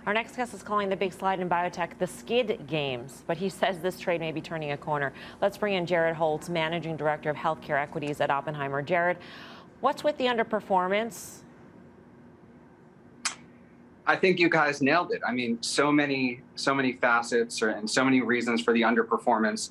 Our next guest is calling the big slide in biotech the skid games, but he says this trade may be turning a corner. Let's bring in Jared Holtz, Managing Director of Healthcare Equities at Oppenheimer. Jared, what's with the underperformance? I think you guys nailed it. I mean, so many facets and so many reasons for the underperformance.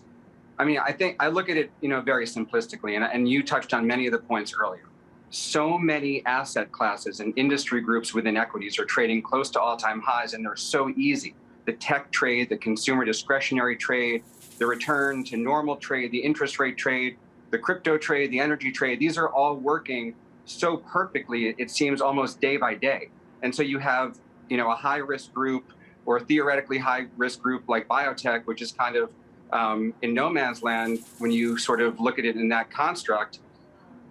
I mean, I look at it, very simplistically, and you touched on many of the points earlier. So many asset classes and industry groups within equities are trading close to all-time highs, and they're so easy. The tech trade, the consumer discretionary trade, the return to normal trade, the interest rate trade, the crypto trade, the energy trade, these are all working so perfectly, it seems almost day by day. And so you have, a high-risk group or a theoretically high-risk group like biotech, which is kind of in no man's land when you sort of look at it in that construct.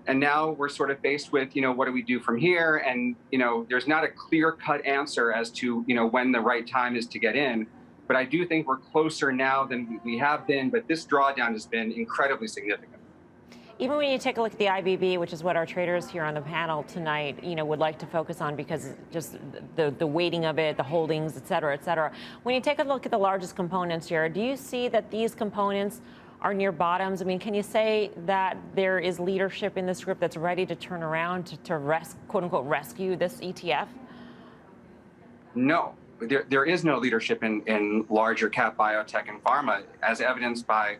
And now we're sort of faced with, what do we do from here? And, there's not a clear-cut answer as to, when the right time is to get in. But I do think we're closer now than we have been. But this drawdown has been incredibly significant. Even when you take a look at the IBB, which is what our traders here on the panel tonight, would like to focus on because just the weighting of it, the holdings, et cetera, et cetera. When you take a look at the largest components here, do you see that these components are near bottoms? I mean, can you say that there is leadership in this group that's ready to turn around to quote unquote rescue this ETF? No, there is no leadership in larger cap biotech and pharma, as evidenced by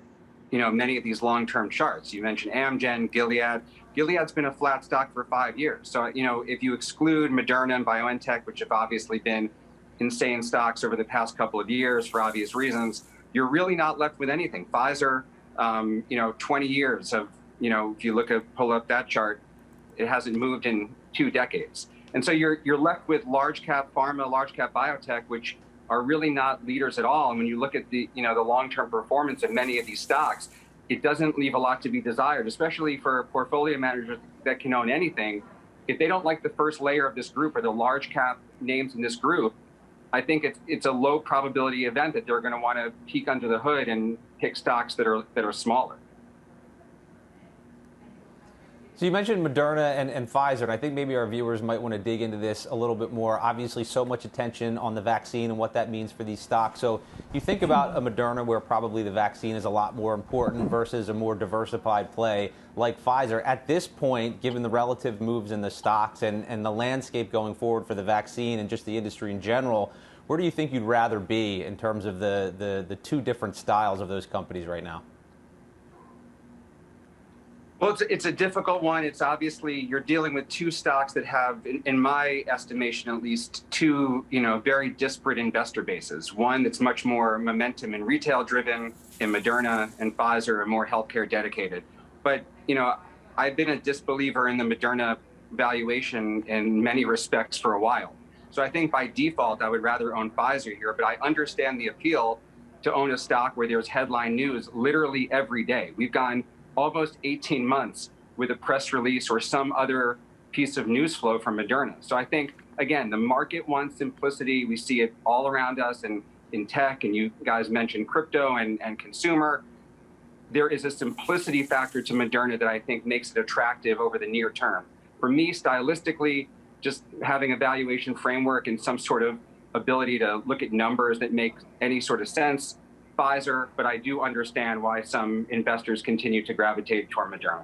many of these long-term charts. You mentioned Amgen, Gilead. Gilead's been a flat stock for 5 years. So, if you exclude Moderna and BioNTech, which have obviously been insane stocks over the past couple of years for obvious reasons, you're really not left with anything. Pfizer, 20 years of, if you pull up that chart, it hasn't moved in 2 decades. And so you're left with large cap pharma, large cap biotech, which are really not leaders at all. And when you look at the long-term performance of many of these stocks, it doesn't leave a lot to be desired, especially for portfolio managers that can own anything. If they don't like the first layer of this group or the large cap names in this group, I think it's a low probability event that they're going to want to peek under the hood and pick stocks that are smaller. So you mentioned Moderna and Pfizer, and I think maybe our viewers might want to dig into this a little bit more. Obviously, so much attention on the vaccine and what that means for these stocks. So you think about a Moderna where probably the vaccine is a lot more important versus a more diversified play like Pfizer. At this point, given the relative moves in the stocks and the landscape going forward for the vaccine and just the industry in general, where do you think you'd rather be in terms of the two different styles of those companies right now? Well, it's a difficult one. It's obviously you're dealing with two stocks that have, in my estimation at least, two very disparate investor bases. One that's much more momentum and retail driven in Moderna, and Pfizer are more healthcare dedicated. But I've been a disbeliever in the Moderna valuation in many respects for a while. So I think by default I would rather own Pfizer here. But I understand the appeal to own a stock where there's headline news literally every day. We've gone almost 18 months with a press release or some other piece of news flow from Moderna. So I think, again, the market wants simplicity. We see it all around us and in tech, and you guys mentioned crypto and consumer. There is a simplicity factor to Moderna that I think makes it attractive over the near term. For me, stylistically, just having a valuation framework and some sort of ability to look at numbers that make any sort of sense, Pfizer, but I do understand why some investors continue to gravitate toward Moderna.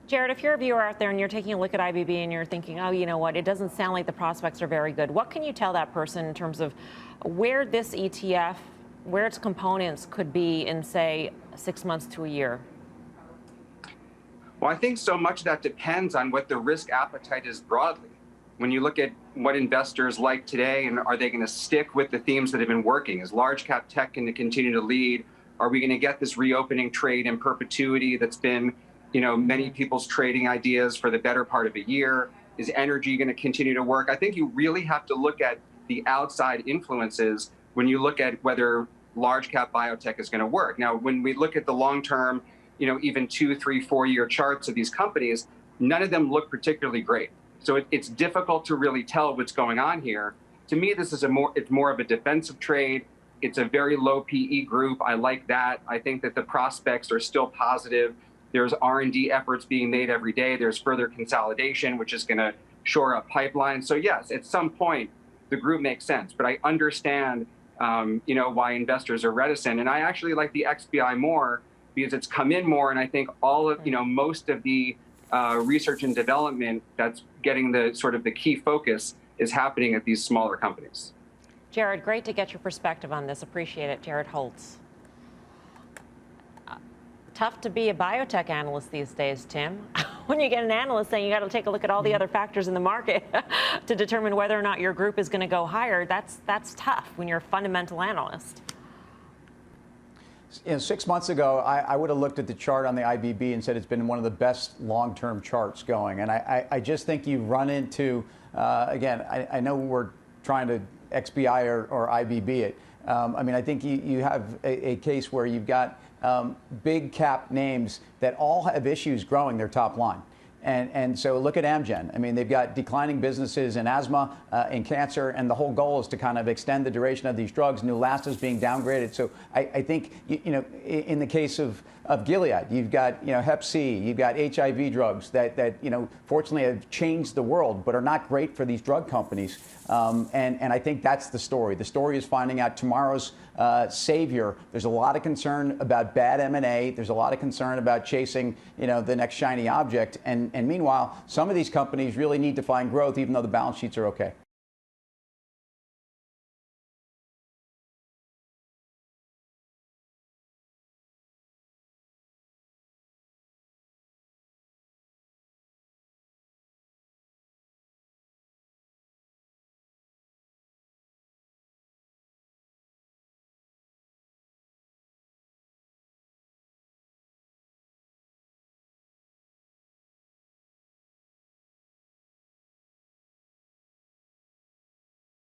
Jared, if you're a viewer out there and you're taking a look at IBB and you're thinking, oh, you know what, it doesn't sound like the prospects are very good, what can you tell that person in terms of where this ETF, where its components could be in, say, 6 months to a year? Well, I think so much of that depends on what the risk appetite is broadly. When you look at what investors like today, and are they going to stick with the themes that have been working? Is large cap tech going to continue to lead? Are we going to get this reopening trade in perpetuity that's been, many people's trading ideas for the better part of a year? Is energy going to continue to work? I think you really have to look at the outside influences when you look at whether large cap biotech is going to work. Now, when we look at the long term, even 2, 3, 4 year charts of these companies, none of them look particularly great. So it's difficult to really tell what's going on here. To me, this is it's more of a defensive trade. It's a very low PE group. I like that. I think that the prospects are still positive. There's R&D efforts being made every day. There's further consolidation, which is going to shore up pipelines. So yes, at some point, the group makes sense. But I understand, why investors are reticent. And I actually like the XBI more because it's come in more. And I think all of, most of the research and development that's getting the sort of the key focus is happening at these smaller companies. Jared, great to get your perspective on this. Appreciate it. Jared Holtz. Tough to be a biotech analyst these days, Tim. When you get an analyst saying you got to take a look at all the other factors in the market to determine whether or not your group is going to go higher, that's tough when you're a fundamental analyst. 6 months ago, I would have looked at the chart on the IBB and said it's been one of the best long-term charts going. And I just think you run into, again, I know we're trying to XBI or IBB it. I think you have a case where you've got big cap names that all have issues growing their top line. And so look at Amgen. They've got declining businesses in asthma, in cancer, and the whole goal is to kind of extend the duration of these drugs. Neulasta is being downgraded. So I think, in the case of Gilead, you've got, Hep C, you've got HIV drugs that fortunately have changed the world, but are not great for these drug companies. And I think that's the story. The story is finding out tomorrow's savior. There's a lot of concern about bad M&A. There's a lot of concern about chasing, the next shiny object. And meanwhile, some of these companies really need to find growth, even though the balance sheets are okay.